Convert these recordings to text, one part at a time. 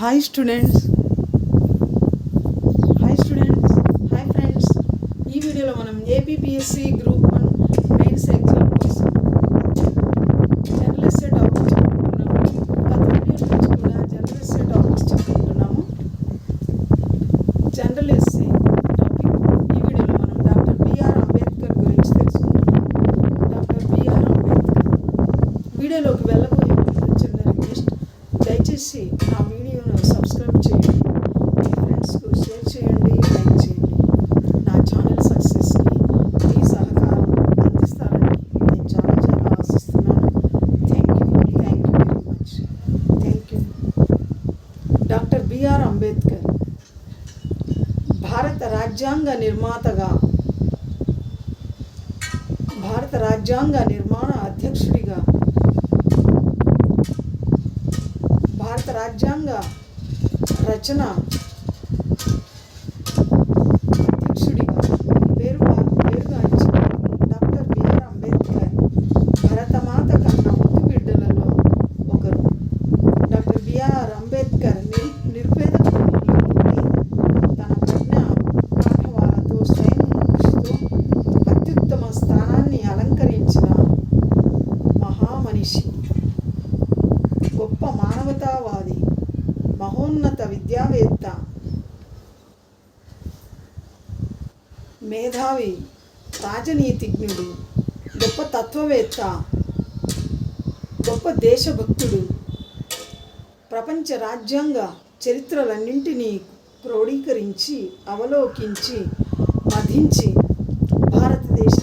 Hi students hi friends. ఈ వీడియోలో మనం ఏపీపీఎస్సీ గ్రూప్ 1 మెయిన్స్ ఎగ్జామ్ కోసం జనరల్ ఎస్సే టాపిక్స్ చెప్పుకుంటున్నాము. గత వీడియో నుంచి కూడా జనరల్ ఎస్సే టాపిక్స్ చెప్పుకుంటున్నాము. జనరల్ ఎస్సే టాపిక్ ఈ వీడియోలో మనం డాక్టర్ బిఆర్ అంబేద్కర్ గురించి తెలుసుకుంటున్నాము. డాక్టర్ బిఆర్ అంబేద్కర్ వీడియోలోకి వెళ్ళబోయే ముందు చిన్న రిక్వెస్ట్, దయచేసి నా వీడియోను సబ్స్క్రైబ్ చేయండి, మీ ఫ్రెండ్స్కు షేర్ చేయండి, లైక్ చేయండి. నా ఛానల్ సక్సెస్కి మీ సహకారం అందిస్తారని నేను చాలా ఆశిస్తున్నాను. Thank you very much. Thank you. Doctor BR Ambedkar భారత రాజ్యాంగ నిర్మాతగా, భారత రాజ్యాంగ నిర్మాణ అధ్యక్షుడిగా, భారత రాజ్యాంగ రచన అధ్యక్షుడిగా పేరుగాంచిన డాక్టర్ బిఆర్ అంబేద్కర్ భరతమాత కన్నా ముద్దు బిడ్డలలో ఒకరు. డాక్టర్ బిఆర్ అంబేద్కర్ నిరుపేద కుటుంబంలో పుట్టి తన ప్రజ్ఞ పాఠవాలతో స్వయం కృషితో అత్యుత్తమ స్థానాన్ని అలంకరించిన మహామనిషి, గొప్ప మానవతావాది, మహోన్నత విద్యావేత్త, మేధావి, రాజనీతిజ్ఞుడు, గొప్ప తత్వవేత్త, గొప్ప దేశభక్తుడు, ప్రపంచ రాజ్యాంగ చరిత్రలన్నింటినీ క్రోడీకరించి అవలోకించి మధించి భారతదేశ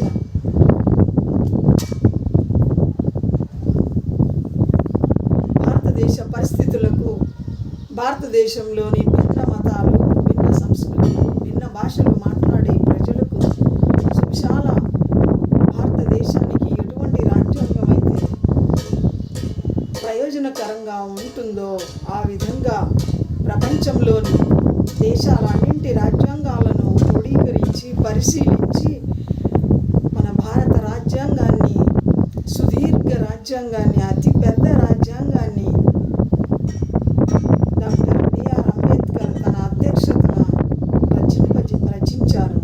పరిస్థితులకు, భారతదేశంలోని భిన్న మతాలు, భిన్న సంస్కృతులు, భిన్న భాషలు మాట్లాడే ప్రజలకు సువిశాల భారతదేశానికి ఎటువంటి రాజ్యాంగం అయితే ప్రయోజనకరంగా ఉంటుందో ఆ విధంగా ప్రపంచంలోని దేశాలన్నింటి రాజ్యాంగాలను క్రోడీకరించి పరిశీలించి మన భారత రాజ్యాంగాన్ని, సుదీర్ఘ రాజ్యాంగాన్ని, అతిపెద్ద రాజ్యాంగాన్ని డాక్టర్ బిఆర్ అంబేద్కర్ తన అధ్యక్షతన రచించారు.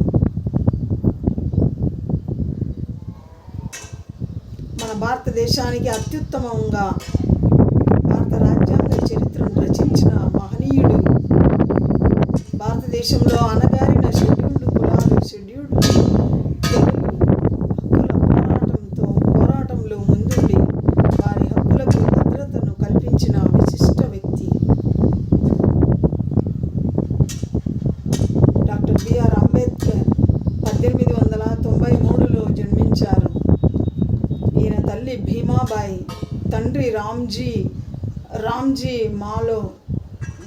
మన భారతదేశానికి అత్యుత్తమంగా భారత రాజ్యాంగ చరిత్రను రచించిన మహనీయుడు. భారతదేశంలో అణగారిన షెడ్యూల్డ్ కులాలు, షెడ్యూల్డ్ పోరాటంలో ముందుండి వారి హక్కులకు భద్రతను కల్పించిన విశిష్ట వ్యక్తి డాక్టర్ బిఆర్ అంబేద్కర్ 1893లో జన్మించారు. ఈయన తల్లి భీమాబాయి, తండ్రి రామ్జీ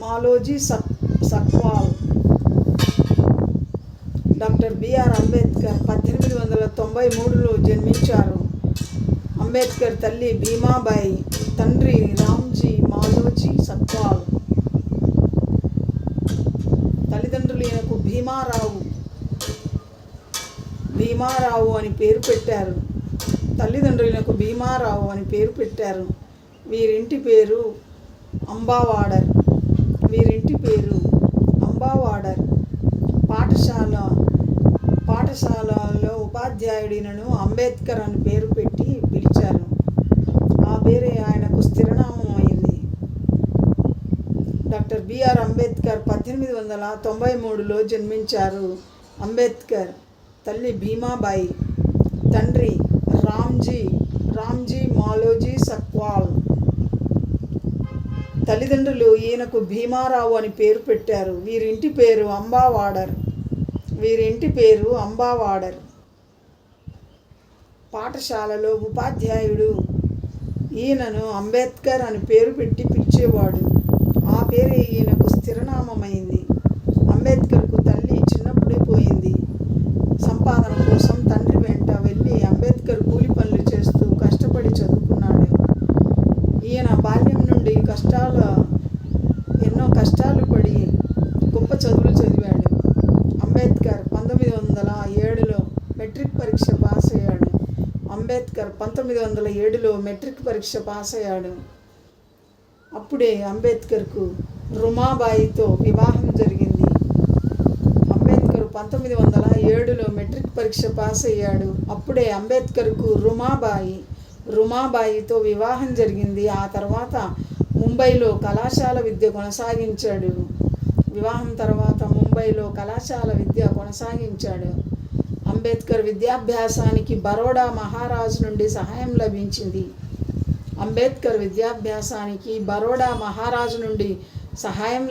మాలోజీ సక్వాల్. డాక్టర్ బిఆర్ అంబేద్కర్ 1893లో జన్మించారు. అంబేద్కర్ తల్లి భీమాబాయి, తండ్రి రామ్జీ మాలోజీ సక్వాల్. తల్లిదండ్రులు ఈయనకు భీమారావు అని పేరు పెట్టారు. తల్లిదండ్రులు ఈయనకు భీమారావు అని పేరు పెట్టారు. వీరింటి పేరు అంబావాడర్. పాఠశాలలో ఉపాధ్యాయుడినను అంబేద్కర్ అని పేరు పెట్టి పిలిచారు. ఆ పేరే ఆయనకు స్థిరనామం అయింది. డాక్టర్ బిఆర్ అంబేద్కర్ 1893లో జన్మించారు. అంబేద్కర్ తల్లి భీమాబాయి, తండ్రి రామ్జీ మాలోజీ సక్వాల్. తల్లిదండ్రులు ఈయనకు భీమారావు అని పేరు పెట్టారు. వీరింటి పేరు అంబావాడర్. పాఠశాలలో ఉపాధ్యాయుడు ఈయనను అంబేద్కర్ అని పేరు పెట్టి పిలిచేవాడు. ఆ పేరే ఈయనకు స్థిరనామమైంది. అంబేద్కర్కు తల్లి చిన్నప్పుడే పోయింది. సంపాదన కోసం తండ్రి వెంట వెళ్ళి అంబేద్కర్ కూలి పనులు చేస్తూ కష్టపడి చదువుకున్నాడు. ఈయన బాల్యం నుండి ఎన్నో కష్టాలు పడి గొప్ప చదువులు చదివాడు. అంబేద్కర్ 1907లో మెట్రిక్ పరీక్ష పాస్ అయ్యాడు. అంబేద్కర్ 1907లో మెట్రిక్ పరీక్ష పాస్ అయ్యాడు. అప్పుడే అంబేద్కర్కు రుమాబాయితో వివాహం జరిగింది. అంబేద్కర్ 1907లో మెట్రిక్ పరీక్ష పాస్ అయ్యాడు. అప్పుడే అంబేద్కర్కు రుమాబాయితో వివాహం జరిగింది. ఆ తర్వాత ముంబైలో కళాశాల విద్య కొనసాగించాడు. వివాహం తర్వాత ముంబైలో కళాశాల విద్య కొనసాగించాడు. అంబేద్కర్ విద్యాభ్యాసానికి బరోడా మహారాజు నుండి సహాయం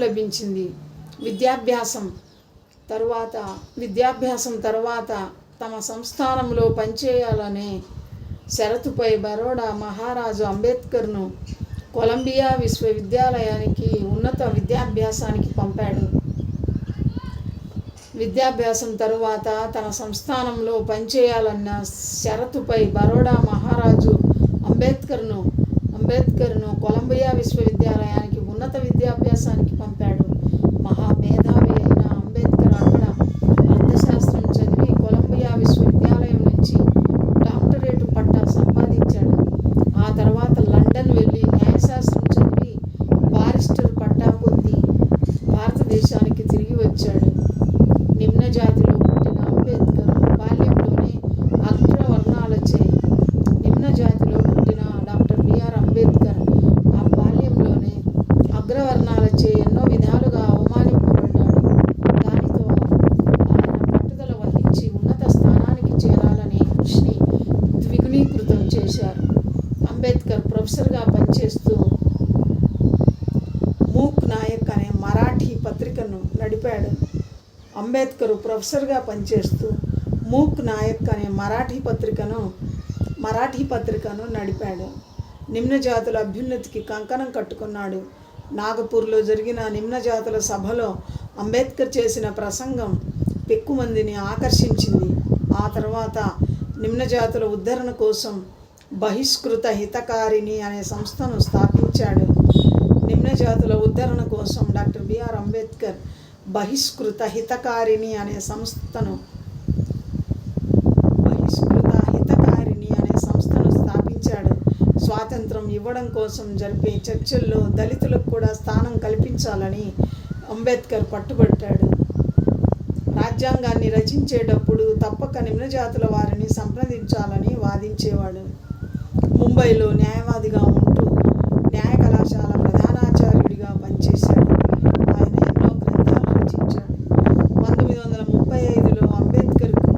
లభించింది. విద్యాభ్యాసం తరువాత తమ సంస్థానంలో పనిచేయాలనే షరతుపై బరోడా మహారాజు అంబేద్కర్ను కొలంబియా విశ్వవిద్యాలయానికి ఉన్నత విద్యాభ్యాసానికి పంపాడు. విద్యాభ్యాసం తరువాత తన సంస్థానంలో పనిచేయాలన్న షరతుపై బరోడా మహారాజు అంబేద్కర్ను కొలంబియా విశ్వవిద్యాలయానికి ఉన్నత విద్యాభ్యాసానికి పంపాడు. మహామేధావి అయిన అంబేద్కర్ అక్కడ అర్థశాస్త్రం చదివి కొలంబియా విశ్వవిద్యాలయం నుంచి డాక్టరేట్ పట్టా సంపాదించాడు. ఆ తర్వాత లండన్ వెళ్ళి న్యాయశాస్త్రం చదివి బారిస్టర్ పట్టా పొంది భారతదేశానికి తిరిగి వచ్చాడు. నిమ్న జాతిలో పుట్టిన అంబేద్కర్ బాల్యంలోనే డాక్టర్ బిఆర్ అంబేద్కర్ ఆ బాల్యంలోనే అగ్రవర్ణాలచే ఎన్నో విధాలుగా అవమానింపబడ్డాడు. దానితో ఆయన పట్టుదల వహించి ఉన్నత స్థానానికి చేరాలనే కృషిని ద్విగుణీకృతం చేశారు. అంబేద్కర్ ప్రొఫెసర్గా పనిచేస్తూ మూక్ నాయక్ అనే మరాఠీ పత్రికను నడిపాడు. మరాఠీ పత్రికను నడిపాడు. నిమ్న జాతుల అభ్యున్నతికి కంకణం కట్టుకున్నాడు. నాగపూర్లో జరిగిన నిమ్న జాతుల సభలో అంబేద్కర్ చేసిన ప్రసంగం పెక్కుమందిని ఆకర్షించింది. ఆ తర్వాత నిమ్న జాతుల ఉద్ధరణ కోసం బహిష్కృత హితకారిణి అనే సంస్థను స్థాపించాడు. నిమ్న జాతుల ఉద్ధరణ కోసం డాక్టర్ బిఆర్ అంబేద్కర్ బహిష్కృత హితకారిణి అనే సంస్థను స్థాపించాడు. స్వాతంత్రం ఇవ్వడం కోసం జరిపే చర్చల్లో దళితులకు కూడా స్థానం కల్పించాలని అంబేద్కర్ పట్టుబట్టాడు. రాజ్యాంగాన్ని రచించేటప్పుడు తప్పక నిమ్న జాతుల వారిని సంప్రదించాలని వాదించేవాడు. ముంబైలో న్యాయవాదిగా ఉంటూ న్యాయ కళాశాల ప్రధానాచార్యుడిగా పనిచేశాడు. ఆయన ఎన్నో గ్రంథాలు రచించాడు. 1935లో అంబేద్కర్కు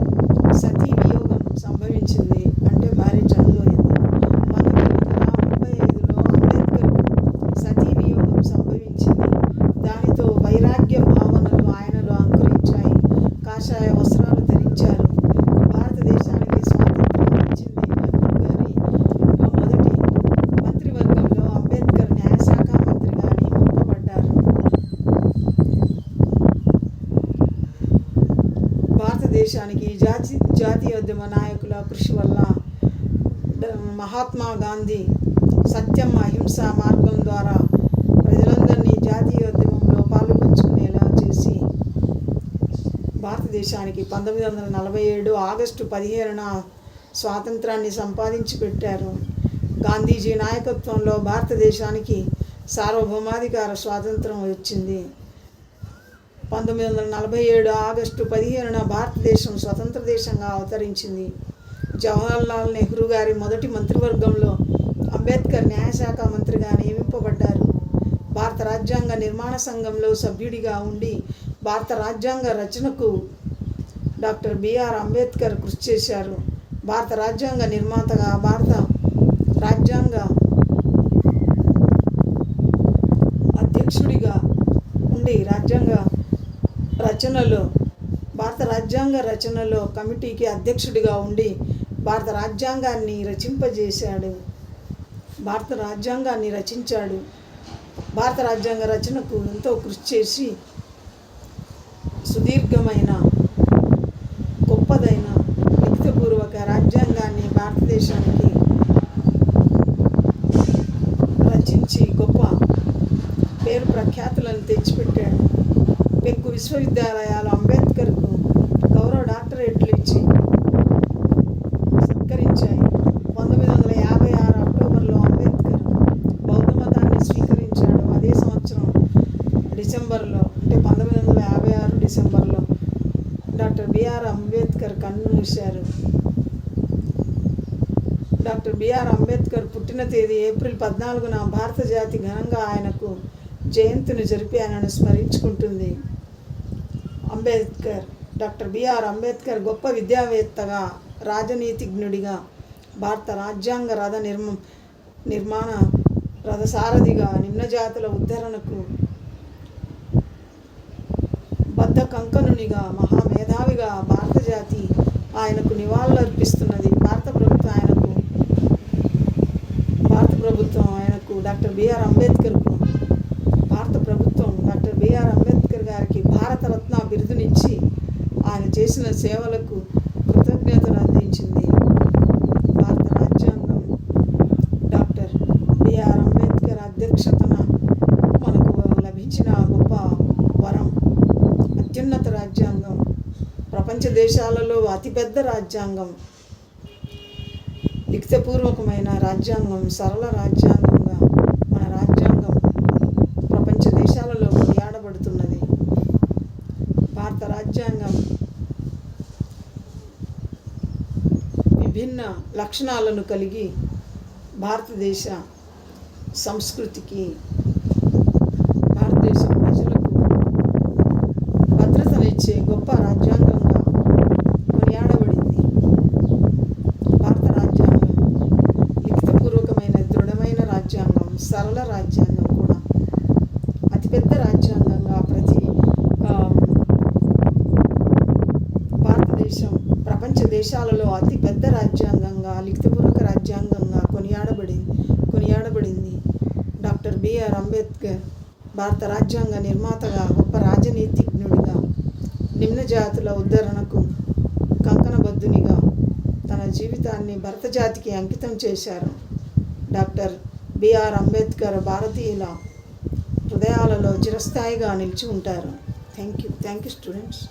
సతీ వియోగం సంభవించింది. అంటే భార్య చనిపోయింది. 1935లో అంబేద్కర్కు సతీ వియోగం సంభవించింది. దానితో వైరాగ్య భావనలు ఆయనలో అంకురించాయి. కాషాయ వస్త్రాలు ధరించారు. భారతదేశానికి స్వాతంత్రం ఇచ్చింది నెహ్రూ గారి మొదటి మంత్రివర్గంలో అంబేద్కర్ న్యాయశాఖ మంత్రిగా నియమింపబడ్డారు. భారతదేశానికి జాతీయోద్యమ నాయకుల కృషి వల్ల మహాత్మా గాంధీ సత్యం అహింస మార్గం ద్వారా ప్రజలందరినీ జాతీయోద్యమంలో పాలుపంచుకునేలా చేసి భారతదేశానికి 1947 ఆగస్టు 15న స్వాతంత్రాన్ని సంపాదించి పెట్టారు. గాంధీజీ నాయకత్వంలో భారతదేశానికి సార్వభౌమాధికార స్వాతంత్రం వచ్చింది. 1947 ఆగస్టు 15న భారతదేశం స్వతంత్ర దేశంగా అవతరించింది. జవహర్లాల్ నెహ్రూ గారి మొదటి మంత్రివర్గంలో అంబేద్కర్ న్యాయశాఖ మంత్రిగా నియమింపబడ్డారు. భారత రాజ్యాంగ నిర్మాణ సంఘంలో సభ్యుడిగా ఉండి భారత రాజ్యాంగ రచనకు డాక్టర్ బిఆర్ అంబేద్కర్ కృషి చేశారు. భారత రాజ్యాంగ నిర్మాతగా భారత రాజ్యాంగ అధ్యక్షుడిగా ఉండి భారత రాజ్యాంగ రచనలో కమిటీకి అధ్యక్షుడిగా ఉండి భారత రాజ్యాంగాన్ని రచించాడు. భారత రాజ్యాంగ రచనకు ఎంతో కృషి చేసి సుదీర్ఘమైన గొప్పదైన లిఖితపూర్వక రాజ్యాంగాన్ని భారతదేశానికి రచించి గొప్ప పేరు ప్రఖ్యాతులను తెచ్చిపెట్టాడు. పెక్కు విశ్వవిద్యాలయాలు అంబేద్కర్కు గౌరవ డాక్టరేట్లు ఇచ్చి సత్కరించాయి. 1956 అక్టోబర్లో అంబేద్కర్ బౌద్ధ మతాన్ని స్వీకరించాడు. అదే సంవత్సరం బిఆర్ అంబేద్కర్ కన్ను మూశారు. డాక్టర్ బిఆర్ అంబేద్కర్ పుట్టిన తేదీ ఏప్రిల్ 14న భారత జాతి ఘనంగా ఆయనకు జయంతిని జరిపి ఆయనను స్మరించుకుంటుంది. డాక్టర్ బిఆర్ అంబేద్కర్ గొప్ప విద్యావేత్తగా, రాజనీతిజ్ఞుడిగా, భారత రాజ్యాంగ నిర్మాణ రథసారథిగా, నిమ్నజాతుల ఉద్ధరణకు బద్ధ కంకణునిగా, మహామేధావిగా భారత జాతి ఆయనకు నివాళులర్పిస్తున్నది. భారత ప్రభుత్వం ఆయనకు డాక్టర్ బిఆర్ అంబేద్కర్ గారికి భారతరత్న బిరుదునిచ్చి ఆయన చేసిన సేవలకు కృతజ్ఞతలు అందించింది. భారత రాజ్యాంగం డాక్టర్ బిఆర్ అంబేద్కర్ అధ్యక్షతన మనకు లభించిన గొప్ప వరం. అత్యున్నత రాజ్యాంగం, ప్రపంచ దేశాలలో అతిపెద్ద రాజ్యాంగం, లిఖితపూర్వకమైన రాజ్యాంగం, సరళ రాజ్యాంగంగా మన రాజ్యాంగం ప్రపంచ దేశాలలో కొనియాడబడుతున్నది. భారత రాజ్యాంగం విభిన్న లక్షణాలను కలిగి భారతదేశ సంస్కృతికి, భారతదేశ ప్రజలకు భద్రతనిచ్చే గొప్ప రాజ్యాంగంగా కొనియాడబడింది. భారత రాజ్యాంగం లిఖితపూర్వకమైన దృఢమైన రాజ్యాంగం, సరళ రాజ్యాంగం కూడా అతిపెద్ద రాజ్యాంగంగా భారతదేశం ప్రపంచ దేశాలలో అతిపెద్ద రాజ్యాంగంగా, లిఖితపూర్వక రాజ్యాంగంగా కొనియాడబడింది. డాక్టర్ బిఆర్ అంబేద్కర్ భారత రాజ్యాంగ నిర్మాతగా, గొప్ప రాజనీతిజ్ఞుడిగా, నిమ్న జాతుల ఉద్ధరణకు కంకణబద్ధునిగా తన జీవితాన్ని భరత జాతికి అంకితం చేశారు. డాక్టర్ బిఆర్ అంబేద్కర్ భారతీయుల హృదయాలలో చిరస్థాయిగా నిలిచి ఉంటారు. Thank you students.